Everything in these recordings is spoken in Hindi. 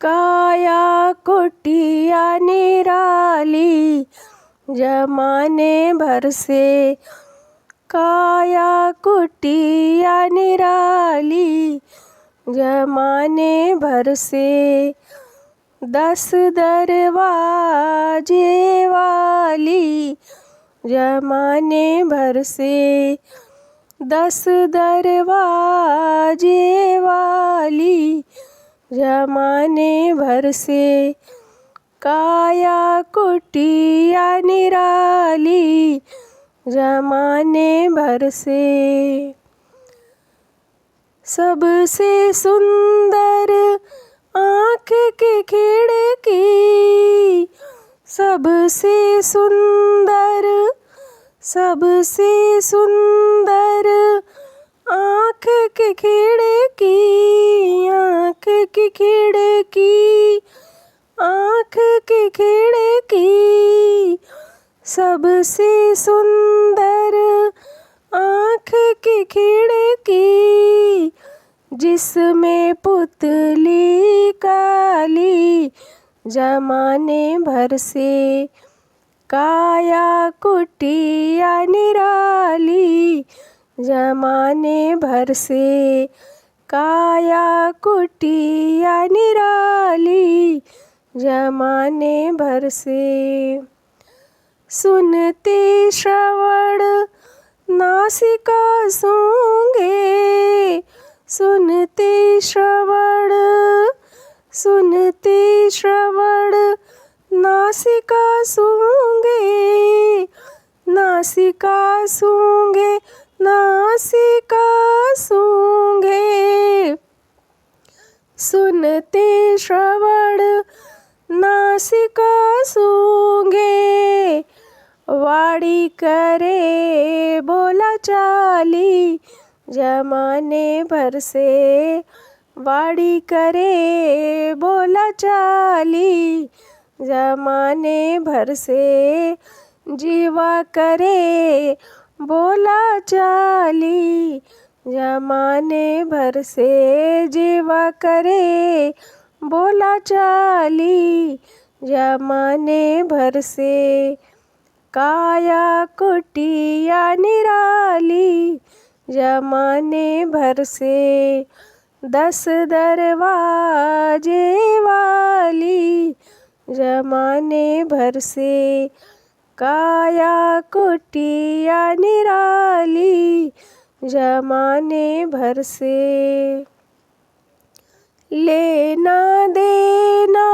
काया कुटिया निराली जमाने भर से। काया कुटिया निराली जमाने भर से। 10 दरवाजे वाली जमाने भर से। 10 दरवाजे वाली जमाने भर से। काया कुटिया निराली जमाने भर से। सबसे सुंदर आँख की खिड़की, सबसे सुंदर, सबसे सुंदर आँख की खिड़की, आँख की खिड़की, आँख की खिड़की। सबसे सुंदर आँख की खिड़की, जिसमें पुतली काली जमाने भर से। काया कुटिया निराली जमाने भर से। काया कुटिया निराली जमाने भर से। सुनते श्रवण नासिका सूंघे, सुनते श्रवण, सुनते श्रवण नासिका सूंघे, नासिका सूंघे, नासिका सूंघे। सुनते श्रवण नासिका सूंघे। वाणी करे बोला चाली जमाने भर से। वाणी करे बोला चाली जमाने भर से। जीवा करे बोला चाली जमाने भर से। जीवा करे बोला चाली जमाने भर से। काया कुटिया निराली जमाने भर से। 10 दरवाजे वाली जमाने भर से। काया कुटिया निराली जमाने भर से। लेना देना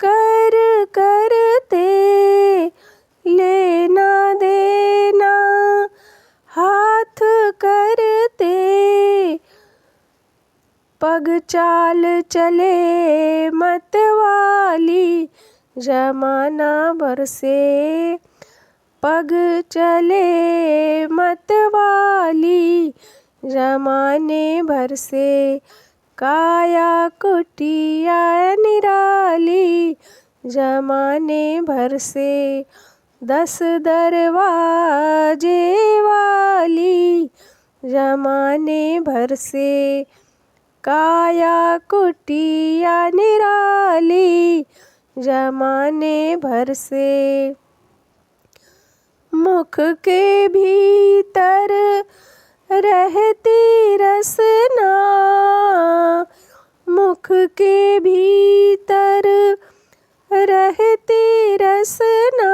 कर करते, लेना देना हाथ करते। पग चाल चले मतवाली जमाना भर से। पग चले मतवाली जमाने भर से। काया कुटिया निराली जमाने भर से। 10 दरवाजे वाली जमाने भर से। काया कुटिया निराली जमाने भर से। मुख के भीतर रहती रसना, मुख के भीतर रहती रसना।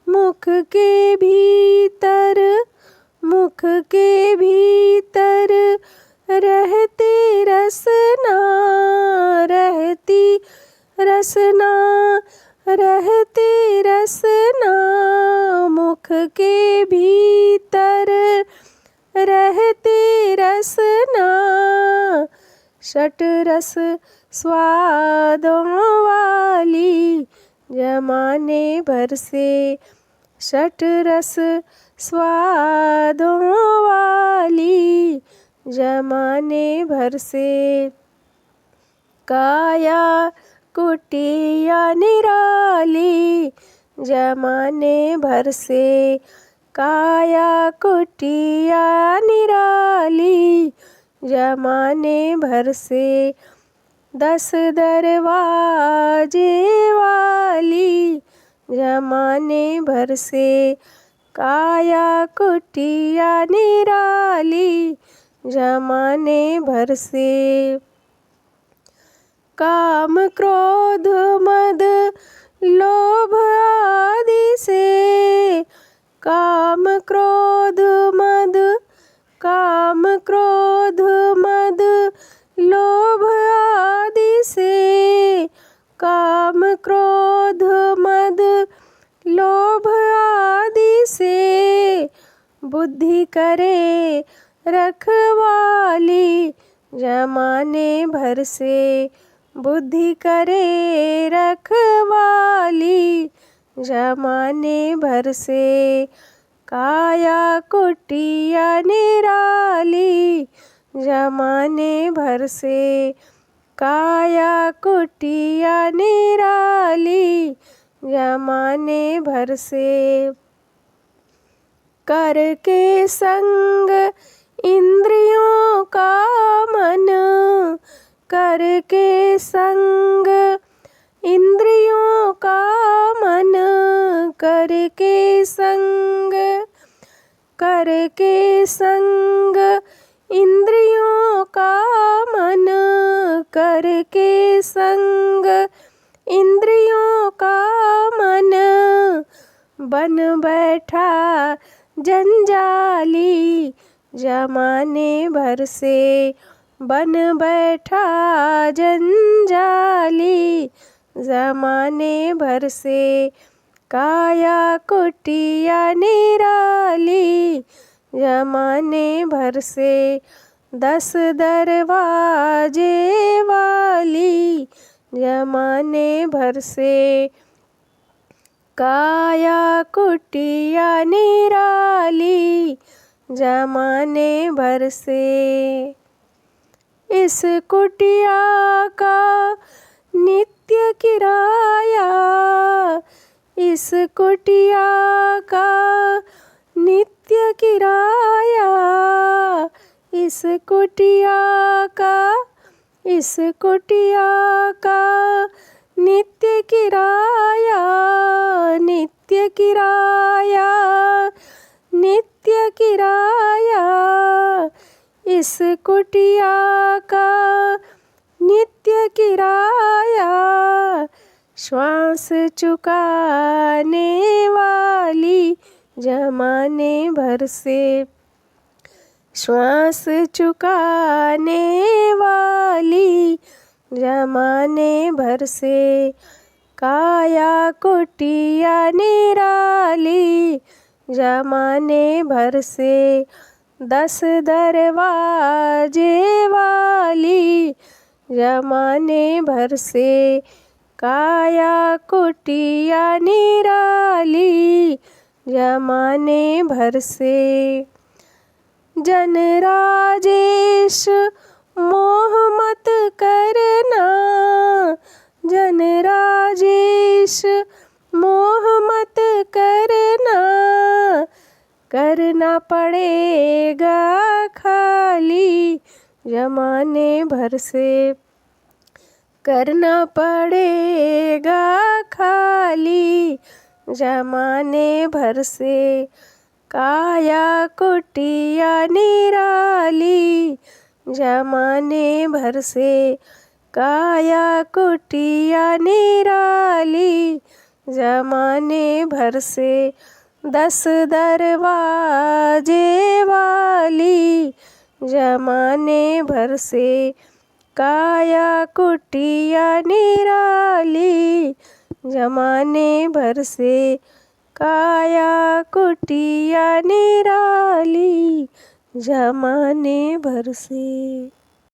मुख के भीतर, मुख के भीतर रहती रसना, रहती रसना, रहती रसना। मुख के भीतर रहती रसना। षट रस स्वादों वाली जमाने भर से। षट रस स्वादों वाली जमाने भर से। काया कुटिया निराली जमाने भर से। काया कुटिया निराली जमाने भर से। 10 दरवाजे वाली जमाने भर से, काया कुटिया निराली जमाने भर से। काम क्रोध मद लोभ आदि से, काम क्रोध मद लोभ आदि से, काम क्रोध मद लोभ आदि से, बुद्धि करे रखवाली जमाने भर से, बुद्धि करे रखवाली जमाने भर से। काया कुटिया निराली जमाने भर से, काया कुटिया निराली जमाने भर से। करके संग इंद्रियों का मन, करके संग इंद्रियों का मन, करके संग इंद्रियों का मन, करके संग इंद्रियों का मन, बन बैठा जंजाली जमाने भर से, बन बैठा जंजाली जमाने भर से। काया कुटिया निराली जमाने भर से, 10 दरवाजे वाली जमाने भर से। काया कुटिया निराली जमाने भर से। इस कुटिया का नित्य किराया, इस कुटिया का नित्य किराया, इस कुटिया का नित्य किराया, नित्य किराया, नित्य किराया, इस कुटिया का नित्य किराया। श्वास चुकाने वाली जमाने भर से, श्वास चुकाने वाली जमाने भर से। काया कुटिया निराली जमाने भर से, 10 दरवाजे वाली जमाने भर से। काया कुटिया निराली जमाने भर से। जन राजेश मोह मत करना, जन राजेश मोह मत करना, करना पड़ेगा खाली जमाने भर से, करना पड़ेगा खाली जमाने भर से। काया कुटिया निराली जमाने भर से, काया कुटिया निराली जमाने भर से। 10 दरवाजे वाली जमाने भर से। काया कुटिया निराली जमाने भर से। काया कुटिया निराली जमाने भर से।